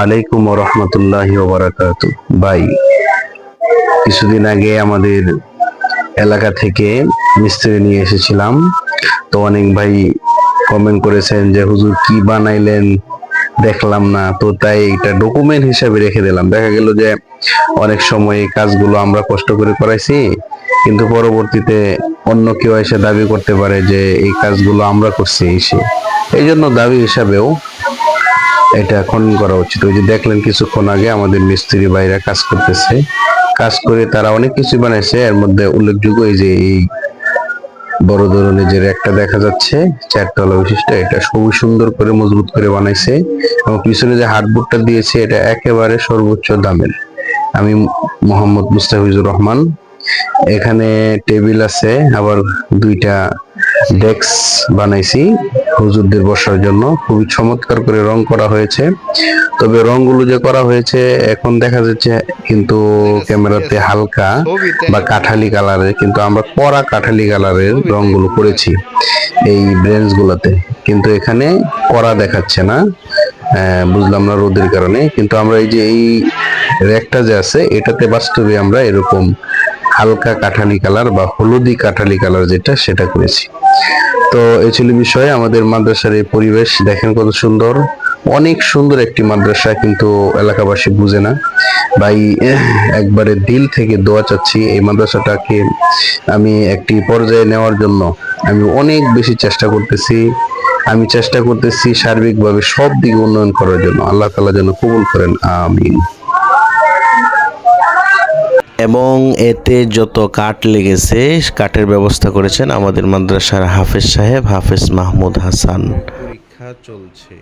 আলাইকুম রহমতুল্লাহি ওয়া বারাকাতু। ভাই, কিছুদিন আগে আমাদের এলাকা থেকে মিস্ত্রি নিয়ে এসেছিলাম। তো অনেক ভাই কমেন্ট করেছেন যে হুজুর কি বানাইলেন দেখলাম না, তো তাই এটা ডকুমেন্ট হিসাবে রেখে দিলাম। দেখা গেল যে অনেক সময় এই কাজগুলো আমরা কষ্ট করে করাইছি, কিন্তু পরবর্তীতে অন্য কেউ এসে দাবি করতে পারে যে এই কাজগুলো আমরা করছি এসে, এই জন্য দাবি হিসাবেও এটা খনন করা উচিত। ওই যে দেখলেন কিছুক্ষণ আগে আমাদের মিস্ত্রি ভাইরা কাজ করতেছে, কাজ করে তারা অনেক কিছু বানাইছে। এর মধ্যে উল্লেখযোগ্য এই যে এই বড় ধরনের যে র্যাকটা দেখা যাচ্ছে 4 তলা বিশিষ্ট, এটা খুবই সুন্দর করে মজবুত করে বানাইছে। এবং পিছনে যে হার্ডবোর্ডটা দিয়েছে এটা একেবারে সর্বোচ্চ দামের। আমি মোহাম্মদ মুস্তাফিজুর রহমান। এখানে টেবিল আছে, আবার 2টা ডেস্ক বানাইছি হুজুরদের বসার জন্য। খুবই চমৎকার করে রং করা হয়েছে। তবে রংগুলো যে করা হয়েছে এখন দেখা যাচ্ছে কিন্তু ক্যামেরাতে হালকা বা কাঠালি কালারের, কিন্তু আমরা কড়া কাঠালি কালারের রংগুলো করেছি এই ব্রেঞ্চ গুলাতে, কিন্তু এখানে কড়া দেখাচ্ছে না। বুঝলাম না রোদের কারণে, কিন্তু আমরা এই যে এই র্যাকটা যে আছে এটাতে বাস্তবে আমরা এরকম হালকা কাঠালি কালার বা হলুদি কাঠালি কালার যেটা, সেটা করেছি। তো এই ছিল বিষয়। আমাদের মাদ্রাসার এই পরিবেশ দেখেন কত সুন্দর, অনেক সুন্দর একটি মাদ্রাসা, কিন্তু এলাকাবাসী বুঝে না। ভাই, একবারে দিল থেকে দোয়া চাচ্ছি এই মাদ্রাসাটাকে আমি একটি পর্যায়ে নেওয়ার জন্য। আমি অনেক বেশি চেষ্টা করতেছি, আমি চেষ্টা করতেছি সার্বিকভাবে সব দিকে উন্নয়ন করার জন্য। আল্লাহ তাআলা যেন কবুল করেন, আমিন। এবং এতে যত কাঠ লেগেছে কাঠের ব্যবস্থা করেছেন আমাদের মাদ্রাসার হাফেজ সাহেব, হাফেজ মাহমুদ হাসান। পরীক্ষা চলছে।